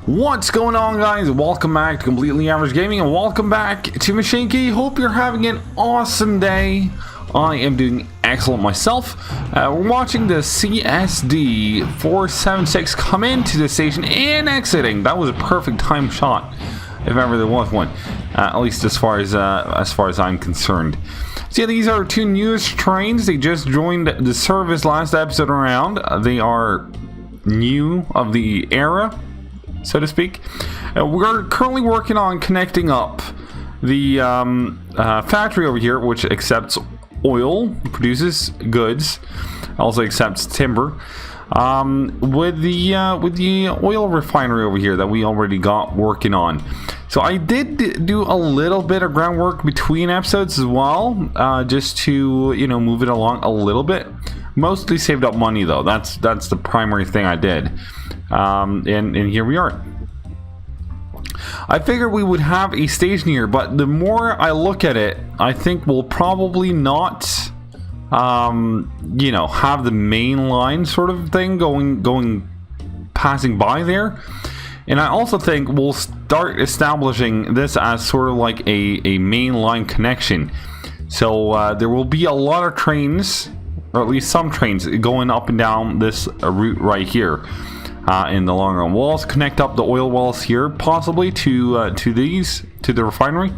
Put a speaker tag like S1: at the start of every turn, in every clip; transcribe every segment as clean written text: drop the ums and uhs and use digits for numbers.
S1: What's going on, guys? Welcome back to Completely Average Gaming, and welcome back to Mashinky. Hope you're having an awesome day. I am doing excellent myself. We're watching the CSD 476 come into the station and exiting. That was a perfect time shot, if ever there was one. At least as far as I'm concerned. So yeah, these are two newest trains. They just joined the service last episode around. They are new of the era, so to speak. We're currently working on connecting up the factory over here, which accepts oil, produces goods, also accepts timber, with the oil refinery over here that we already got working on. So I did do a little bit of groundwork between episodes as well, just to, you know, move it along a little bit. Mostly saved up money though. That's the primary thing I did. And here we are. I figured we would have a station here, but the more I look at it, I think we'll probably not, you know, have the main line sort of thing passing by there. And I also think we'll start establishing this as sort of like a main line connection. So there will be a lot of trains, or at least some trains, going up and down this route right here. In the long run, we'll also connect up the oil wells here, possibly to the refinery.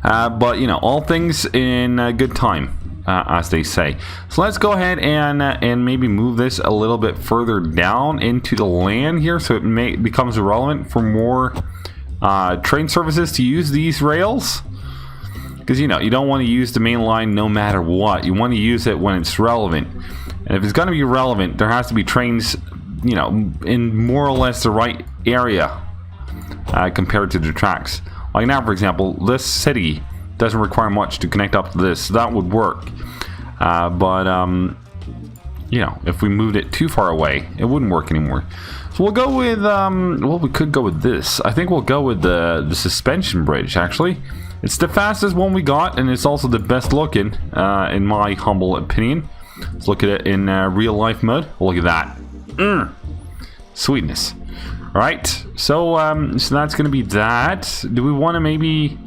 S1: But you know, all things in good time, as they say. So let's go ahead and maybe move this a little bit further down into the land here, so it becomes relevant for more train services to use these rails. Because you know, you don't want to use the main line no matter what. You want to use it when it's relevant. And if it's going to be relevant, there has to be trains, you know, in more or less the right area compared to the tracks. Like now, for example, this city doesn't require much to connect up to this. So that would work. But you know, if we moved it too far away, it wouldn't work anymore. So we'll go with, well, we could go with this. I think we'll go with the suspension bridge, actually. It's the fastest one we got, and it's also the best looking, in my humble opinion. Let's look at it in real life mode. Look at that. Sweetness. Alright, so that's going to be that. Do we want to maybe...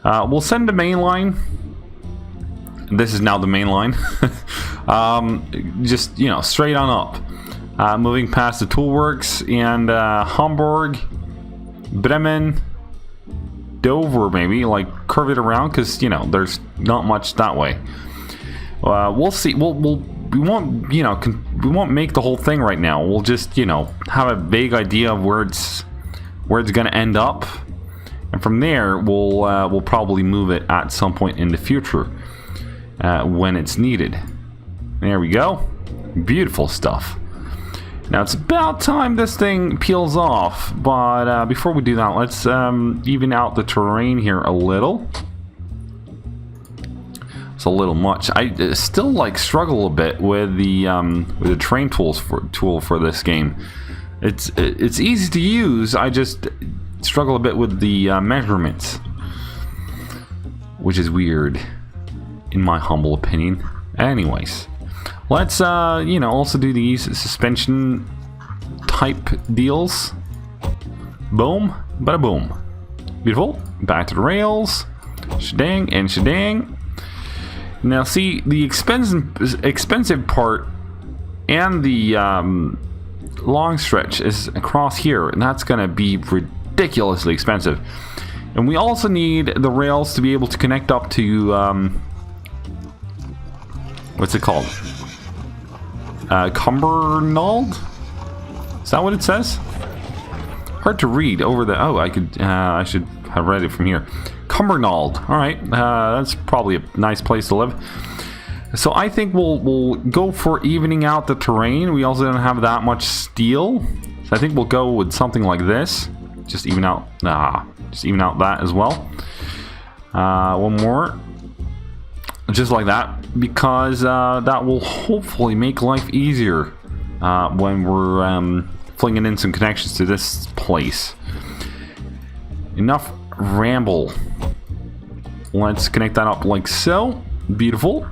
S1: we'll send the main line. This is now the main line. Just, you know, straight on up. Moving past the Toolworks and Hamburg, Bremen, Dover maybe. Like, curve it around because, you know, there's not much that way. We'll see. We won't, you know, we won't make the whole thing right now. We'll just, you know, have a vague idea of where it's going to end up, and from there we'll probably move it at some point in the future when it's needed. There we go. Beautiful stuff. Now it's about time this thing peels off, but before we do that, let's even out the terrain here a little. A little much. I still like struggle a bit with the train tool for this game. It's easy to use. I just struggle a bit with the measurements, which is weird, in my humble opinion. Anyways, let's you know, also do these suspension type deals. Boom, bada boom. Beautiful. Back to the rails. Shadang and shadang. Now see, the expensive part and the long stretch is across here, and that's going to be ridiculously expensive. And we also need the rails to be able to connect up to, what's it called? Cumbernauld? Is that what it says? Hard to read over the... Oh, I should have read it from here. Cumbernauld. Alright, that's probably a nice place to live. So I think we'll go for evening out the terrain. We also don't have that much steel. So I think we'll go with something like this. Just even out that as well. One more. Just like that. Because that will hopefully make life easier when we're flinging in some connections to this place. Enough ramble. Let's connect that up like so. Beautiful.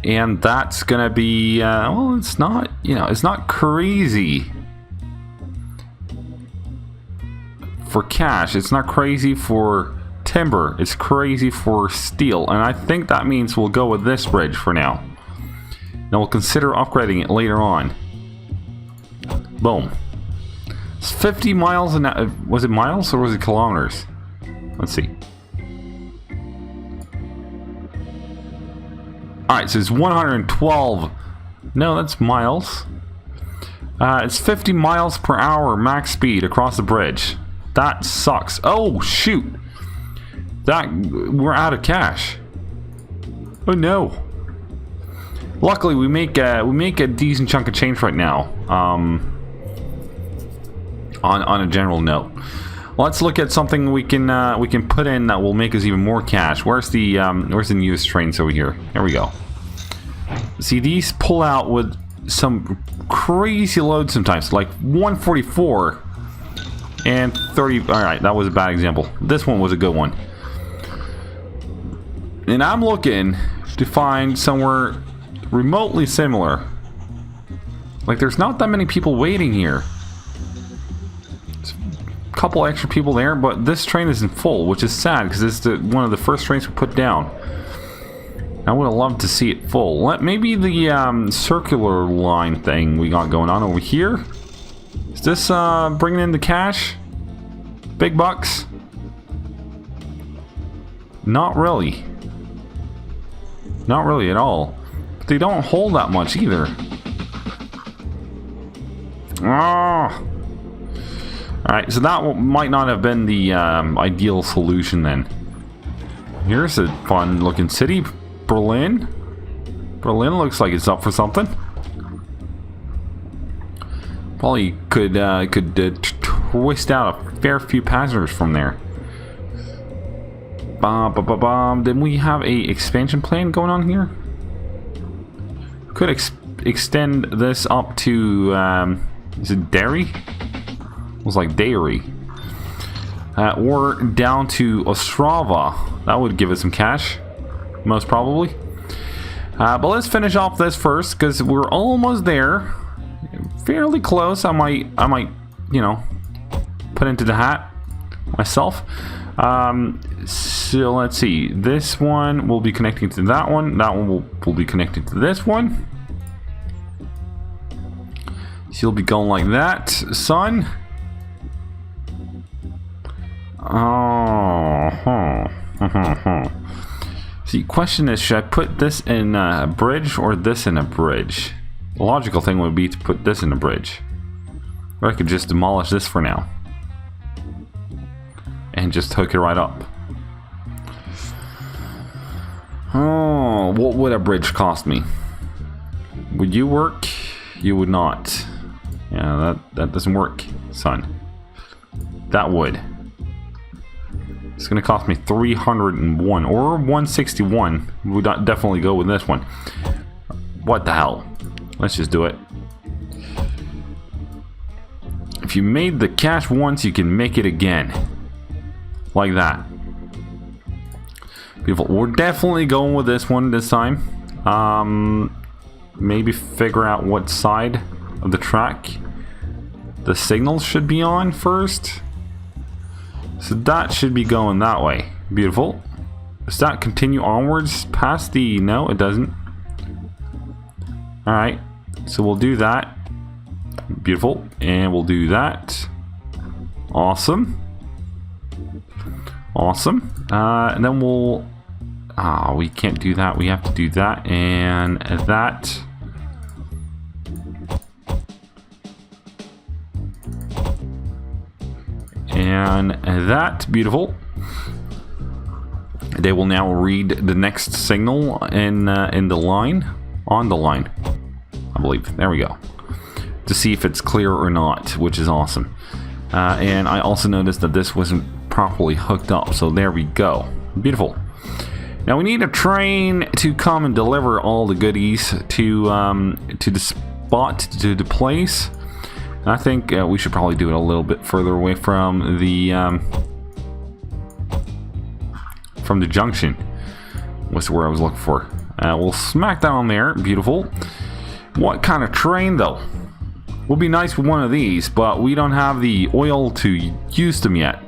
S1: And that's gonna be well, it's not, you know, it's not crazy for cash, it's not crazy for timber, it's crazy for steel, and I think that means we'll go with this bridge for now. Now we'll consider upgrading it later on. Boom. It's 50 miles an hour. Was it miles or was it kilometers? Let's see. Alright, so it's 112. No, that's miles. It's 50 miles per hour max speed across the bridge. That sucks. Oh, shoot. We're out of cash. Oh no. Luckily, we make a decent chunk of change right now. On a general note, let's look at something we can put in that will make us even more cash. Where's the newest trains over here? There we go. See, these pull out with some crazy load sometimes, like 144 and 30. All right, that was a bad example. This one was a good one. And I'm looking to find somewhere remotely similar. Like, there's not that many people waiting here. There's a couple extra people there, but this train isn't full, which is sad because it's one of the first trains we put down. I would have loved to see it full. Maybe the circular line thing we got going on over here. Is this bringing in the cash? Big bucks? Not really. Not really at all. But they don't hold that much either. Ah. Alright, so that might not have been the ideal solution then. Here's a fun looking city. Berlin. Berlin looks like it's up for something. Probably could twist out a fair few passengers from there. Did we have a expansion plan going on here? Could extend this up to is it Derry? It was like dairy. Or down to Ostrava. That would give us some cash, most probably. But let's finish off this first because we're almost there. Fairly close. I might, you know, put into the hat myself. So let's see. This one will be connecting to that one. That one will be connecting to this one. So you'll be going like that, son. Oh. See, question is, should I put this in a bridge or this in a bridge? The logical thing would be to put this in a bridge. Or I could just demolish this for now. And just hook it right up. Oh, what would a bridge cost me? Would you work? You would not. Yeah, that doesn't work, son. That would. It's gonna cost me 301 or 161. We would definitely go with this one. What the hell? Let's just do it. If you made the cash once, you can make it again. Like that. Beautiful. We're definitely going with this one this time. Maybe figure out what side of the track the signals should be on first. So that should be going that way. Beautiful. Does that continue onwards past the... No, it doesn't. Alright. So we'll do that. Beautiful. And we'll do that. Awesome. Awesome. And then we'll... Ah, we can't do that. We have to do that and that. And that. Beautiful. They will now read the next signal in the line. On the line, I believe. There we go. To see if it's clear or not, which is awesome. And I also noticed that this wasn't properly hooked up, so there we go. Beautiful. Now we need a train to come and deliver all the goodies to the spot, to the place. And I think we should probably do it a little bit further away from the junction. What's the word I was looking for? We'll smack that on there. Beautiful. What kind of train, though? Would be nice with one of these, but we don't have the oil to use them yet.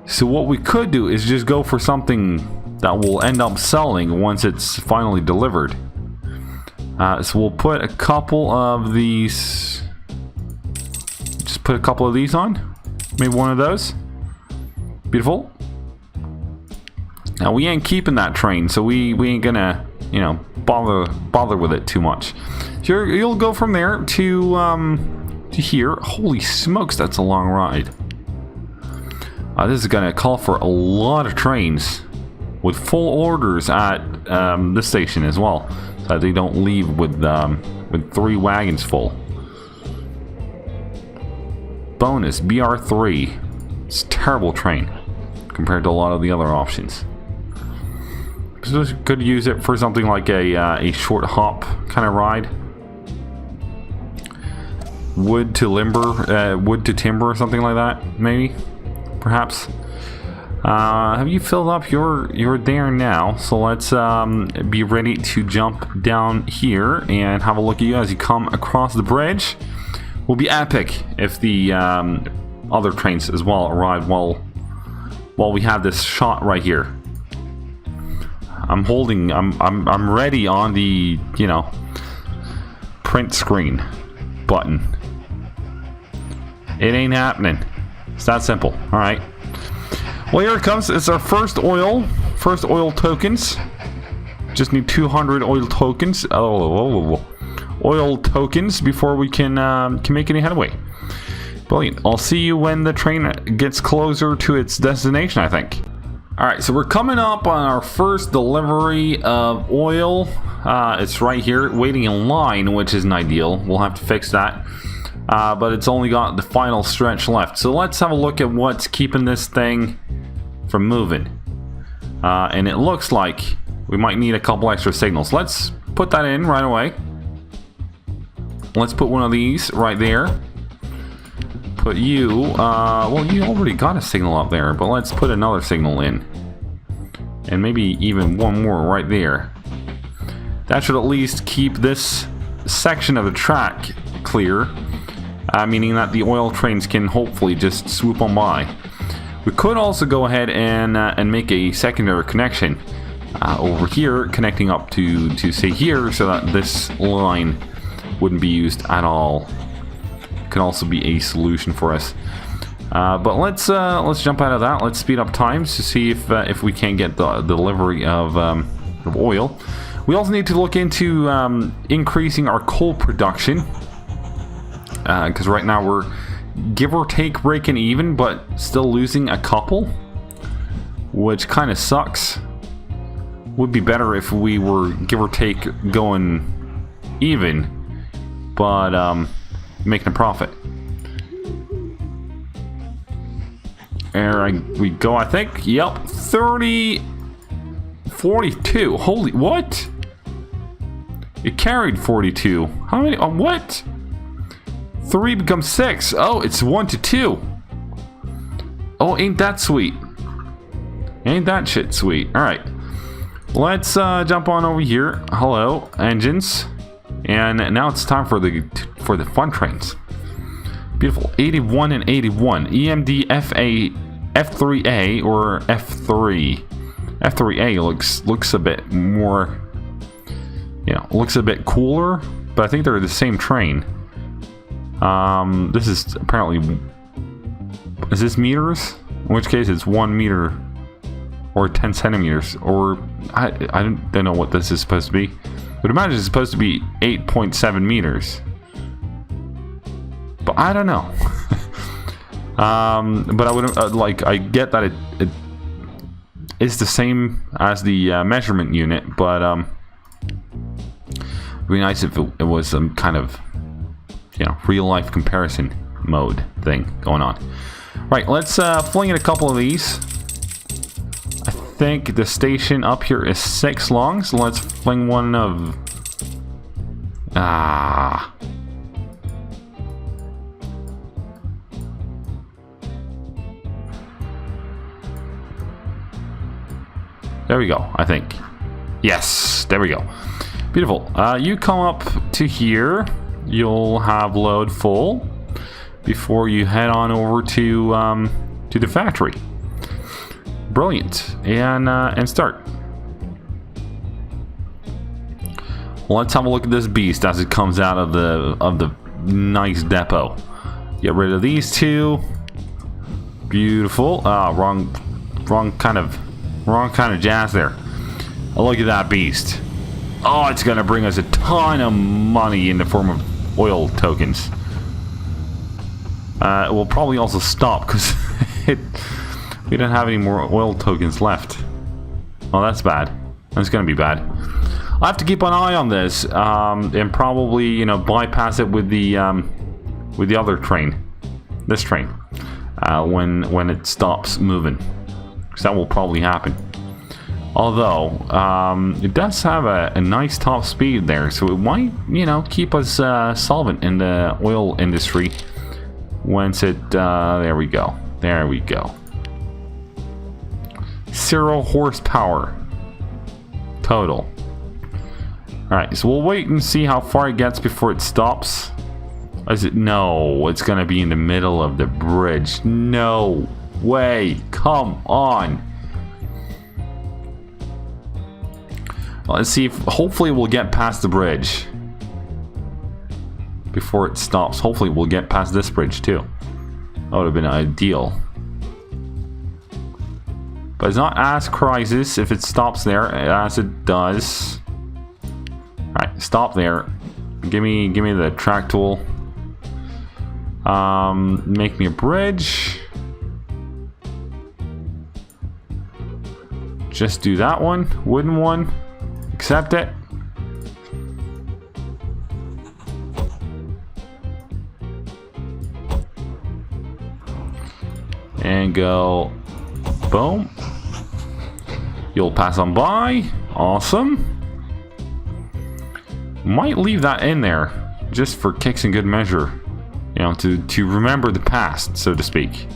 S1: So what we could do is just go for something that will end up selling once it's finally delivered. So we'll put a couple of these. Just put a couple of these on. Maybe one of those. Beautiful. Now we ain't keeping that train, so we ain't gonna, you know, bother with it too much. So you'll go from there to here. Holy smokes, that's a long ride. This is gonna call for a lot of trains with full orders at this station as well, so that they don't leave with 3 wagons full. Bonus BR3. It's a terrible train compared to a lot of the other options. So we could use it for something like a short hop kind of ride. Wood to timber or something like that, maybe, perhaps. Have you filled up? You're there now, so let's be ready to jump down here and have a look at you as you come across the bridge. Will be epic if the other trains as well arrive while we have this shot right here. I'm ready on the, you know, print screen button. It ain't happening. It's that simple. All right. Well, here it comes. It's our first oil tokens. Just need 200 oil tokens. Oil tokens before we can make any headway. Brilliant. I'll see you when the train gets closer to its destination, I think. Alright, so we're coming up on our first delivery of oil. It's right here, waiting in line, which isn't ideal. We'll have to fix that. But it's only got the final stretch left. So let's have a look at what's keeping this thing from moving. And it looks like we might need a couple extra signals. Let's put that in right away. Let's put one of these right there. Put you, well, you already got a signal up there, but let's put another signal in. And maybe even one more right there. That should at least keep this section of the track clear, meaning that the oil trains can hopefully just swoop on by. We could also go ahead and make a secondary connection over here, connecting up to say here, so that this line wouldn't be used at all. Can also be a solution for us. But let's jump out of that. Let's speed up times to see if we can get the delivery of oil. We also need to look into increasing our coal production, because right now we're give or take breaking even, but still losing a couple, which kind of sucks. Would be better if we were give or take going even, but making a profit. There we go, I think. Yep, 42. Holy, what? It carried 42. How many? What? 3 becomes 6. Oh, it's 1 to 2. Oh, ain't that sweet? Ain't that shit sweet? All right, let's jump on over here. Hello, engines. And now it's time for the fun trains. Beautiful. 81 and 81. EMD F3A or F3. F3A looks a bit more, you know, looks a bit cooler, but I think they're the same train. This is apparently, is this meters? In which case it's 1 meter or 10 centimeters, or I don't know what this is supposed to be. But imagine it's supposed to be 8.7 meters. But I don't know. But I would I get that it is the same as the measurement unit, but it'd be nice if it was some kind of, you know, real life comparison mode thing going on. Right, let's fling in a couple of these. I think the station up here is 6 long, so let's fling one of... There we go, I think. Yes, first. There we go. Beautiful. You come up to here. You'll have load full before you head on over to the factory. Brilliant. And start. Well, let's have a look at this beast as it comes out of the nice depot. Get rid of these two. Beautiful. Wrong kind of jazz there. Oh, look at that beast. Oh, it's gonna bring us a ton of money in the form of oil tokens. It will probably also stop because we don't have any more oil tokens left. Oh, that's bad. That's gonna be bad. I have to keep an eye on this and probably, you know, bypass it with the other train, this train, when it stops moving, because that will probably happen. Although it does have a nice top speed there, so it might, you know, keep us solvent in the oil industry. Once it, there we go, 0 horsepower total. Alright, so we'll wait and see how far it gets before it stops. Is it? No, it's gonna be in the middle of the bridge. No way, come on. Well, let's see if, hopefully we'll get past the bridge before it stops. Hopefully we'll get past this bridge too. That would have been ideal. But it's not as crisis if it stops there as it does. Alright, stop there. Give me the track tool. Make me a bridge. Just do that one, wooden one. Accept it. And go boom. You'll pass on by. Awesome. Might leave that in there just for kicks and good measure, you know, to remember the past, so to speak.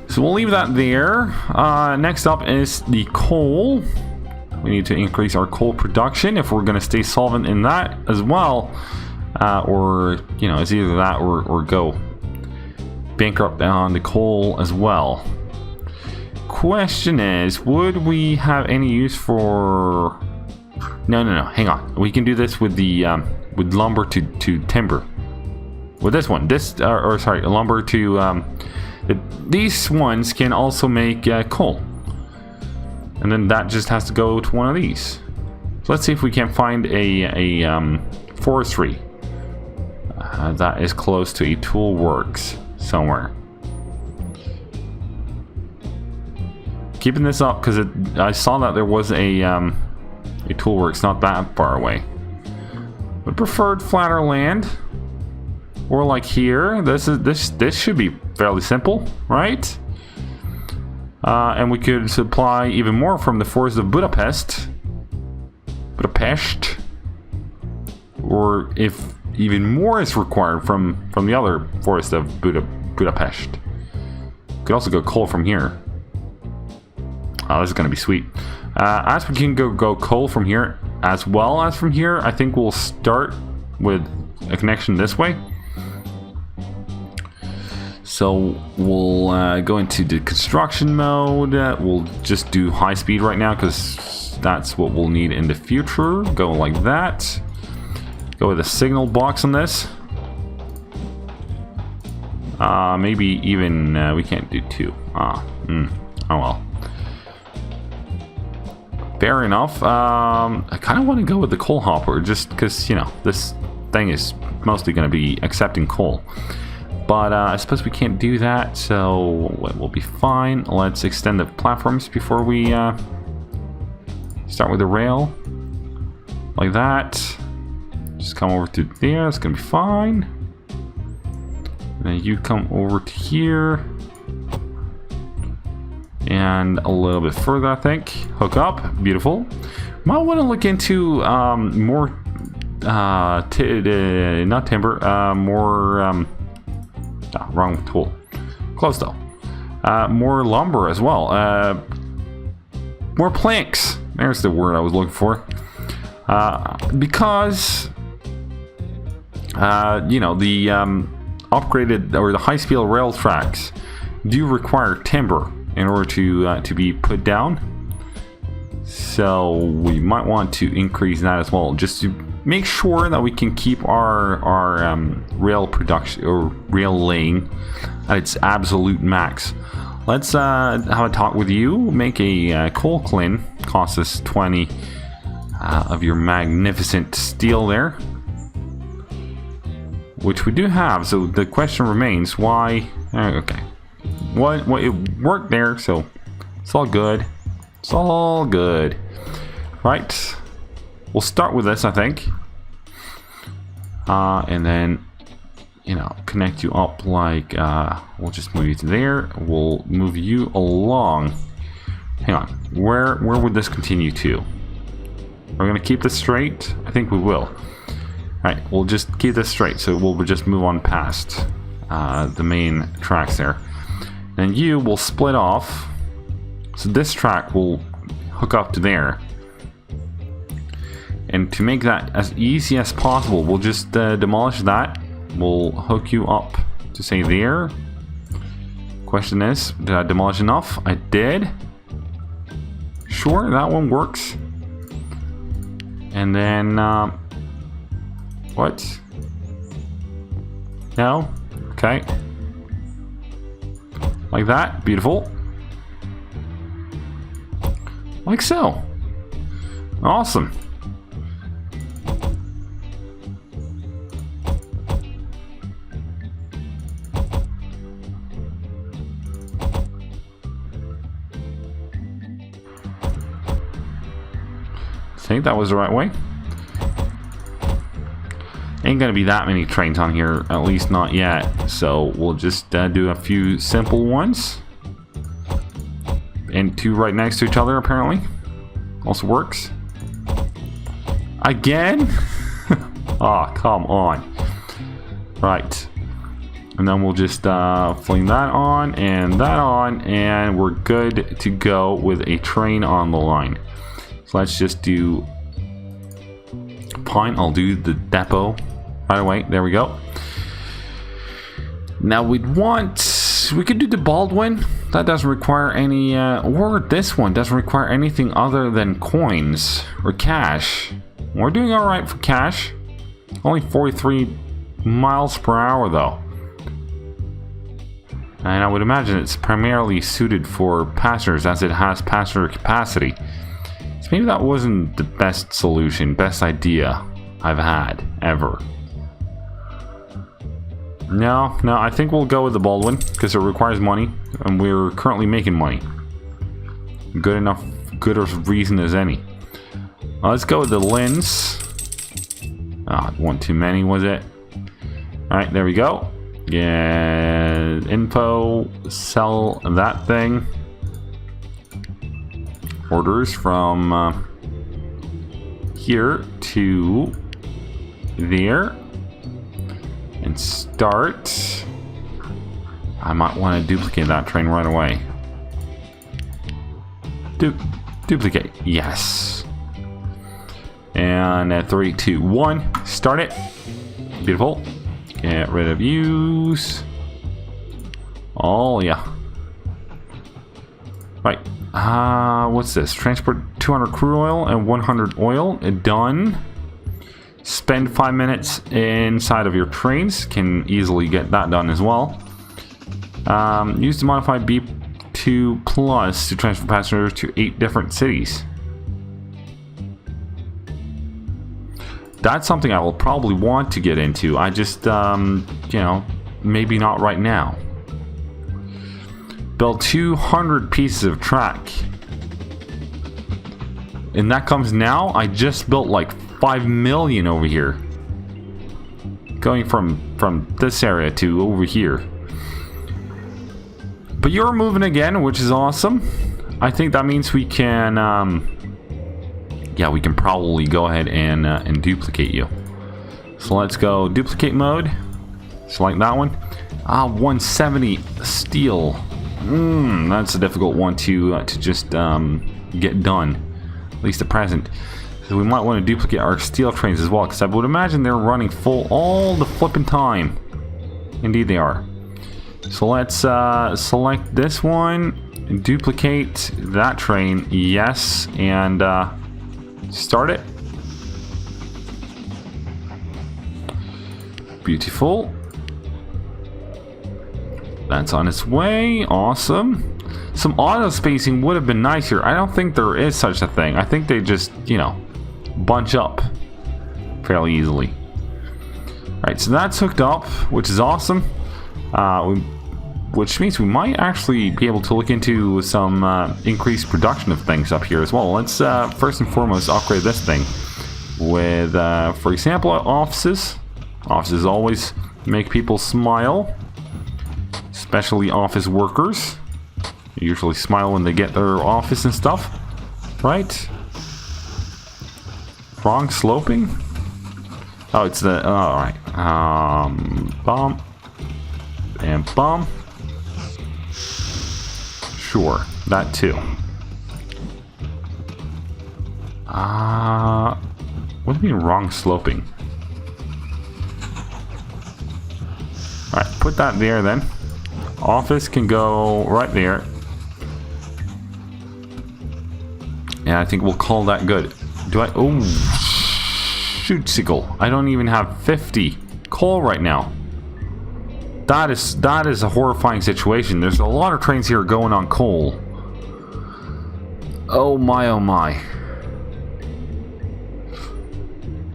S1: So we'll leave that there. Next up is the coal. We need to increase our coal production if we're going to stay solvent in that as well, or, you know, it's either that or go bankrupt on the coal as well. Question is, would we have any use for? No, hang on. We can do this with the with lumber to timber. With this one, or sorry, lumber to these ones can also make coal, and then that just has to go to one of these. So let's see if we can find a forestry that is close to a tool works somewhere. Keeping this up because I saw that there was a tool works not that far away. But preferred flatter land, or like here. This should be fairly simple, right? And we could supply even more from the forest of Budapest, or if even more is required from the other forest of Budapest. Could also go coal from here. Oh, this is going to be sweet. As we can go coal from here as well as from here, I think we'll start with a connection this way. So we'll go into the construction mode. We'll just do high speed right now because that's what we'll need in the future. Go like that. Go with a signal box on this. Maybe even we can't do 2. Oh well. Fair enough. I kind of want to go with the coal hopper just because, you know, this thing is mostly going to be accepting coal. But I suppose we can't do that, so we'll be fine. Let's extend the platforms before we start with the rail. Like that. Just come over to there. It's going to be fine. And then you come over to here. And a little bit further, I think. Hook up. Beautiful. Might want to look into more, not timber, more, wrong tool. Close though. More lumber as well. More planks. There's the word I was looking for. Because you know, the upgraded or the high-speed rail tracks do require timber in order to be put down. So we might want to increase that as well, just to make sure that we can keep our rail production or rail laying at its absolute max. Let's have a talk with you. Make a coal clean. Cost us 20 of your magnificent steel there, which we do have. So the question remains, why? Okay, what it worked there, so it's all good. It's all good. Right, we'll start with this, I think, and then, you know, connect you up like we'll just move you to there. We'll move you along. Hang on, where would this continue to? We're gonna keep this straight. I think we will. All right, we'll just keep this straight, so we'll just move on past the main tracks there. And you will split off. So this track will hook up to there. And to make that as easy as possible, we'll just demolish that. We'll hook you up to say there. Question is, did I demolish enough? I did. Sure, that one works. And then, what? No? Okay. Like that, beautiful. Like so. Awesome. I think that was the right way. Ain't gonna be that many trains on here, at least not yet. So we'll just do a few simple ones. And two right next to each other, apparently. Also works. Again? Oh, come on. Right. And then we'll just fling that on, and we're good to go with a train on the line. So let's just do Pine. I'll do the depot right away. There we go. Now we could do the Baldwin. That doesn't require any, or this one doesn't require anything other than coins or cash. We're doing all right for cash. Only 43 miles per hour though. And I would imagine it's primarily suited for passengers as it has passenger capacity. So maybe that wasn't the best solution, best idea I've had ever. No, I think we'll go with the Baldwin because it requires money, and we're currently making money. Good enough, good of reason as any. Let's go with the lens. One too many, was it? All right, there we go. Yeah, info, sell that thing. Orders from here to there. And start. I might want to duplicate that train right away. Duplicate. Yes. And 3, 2, 1. Start it. Beautiful. Get rid of use. Oh yeah. Right. What's this? Transport 200 crude oil and 100 oil. Done. Spend 5 minutes inside of your trains. Can easily get that done as well. Use the modified B2 Plus to transfer passengers to 8 different cities. That's something I will probably want to get into. I just, you know, maybe not right now. Build 200 pieces of track. And that comes now. I just built like 5 million over here. Going from this area to over here. But you're moving again, which is awesome. I think that means we can, yeah, we can probably go ahead and duplicate you. So let's go duplicate mode. Select that one. 170 steel. That's a difficult one to just get done. at least at present. So we might want to duplicate our steel trains as well, because I would imagine they're running full all the flipping time. Indeed they are. So let's select this one, and duplicate that train, yes, and start it. Beautiful. That's on its way. Awesome. Some auto spacing would have been nice here. I don't think there is such a thing. I think they just, you know, bunch up fairly easily. Alright, so that's hooked up, which is awesome. Which means we might actually be able to look into some increased production of things up here as well. Let's first and foremost upgrade this thing with, for example, offices. Offices always make people smile, especially office workers. They usually smile when they get their office and stuff, right? Wrong sloping? Oh, it's the, alright. Bump. And bump. Sure, that too. What do you mean wrong sloping? Alright, put that there then. Office can go right there. And I think we'll call that good. Do I? Oh, shoot-sickle. I don't even have 50 coal right now. That is a horrifying situation. There's a lot of trains here going on coal. Oh my, oh my.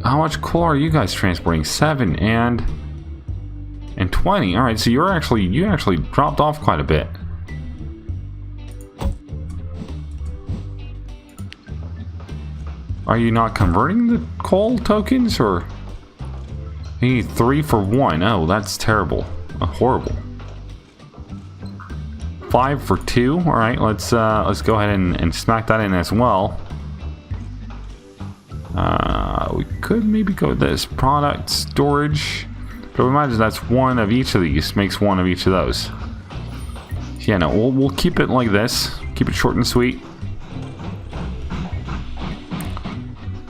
S1: How much coal are you guys transporting? 7 and 20. All right, so you actually dropped off quite a bit. Are you not converting the coal tokens, or you need 3 for 1? Oh, that's terrible. Horrible. 5 for 2. All right, let's go ahead and smack that in as well. We could maybe go with this product storage, but I imagine that's one of each of these. Makes one of each of those. Yeah, no, we'll keep it like this. Keep it short and sweet.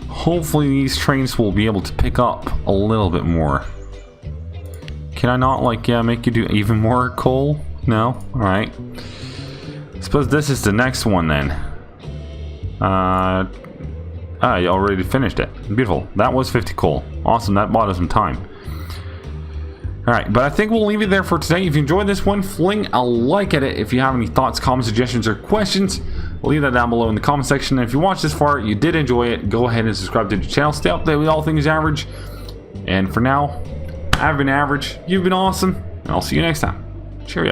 S1: Hopefully these trains will be able to pick up a little bit more. Can I not, like, make you do even more coal? No? Alright. Suppose this is the next one then. You already finished it. Beautiful. That was 50 coal. Awesome, that bought us some time. Alright, but I think we'll leave it there for today. If you enjoyed this one, fling a like at it. If you have any thoughts, comments, suggestions, or questions, leave that down below in the comment section. And if you watched this far, you did enjoy it, go ahead and subscribe to the channel. Stay up to date with all things average. And for now, I've been average, you've been awesome, and I'll see you next time. Cheerio.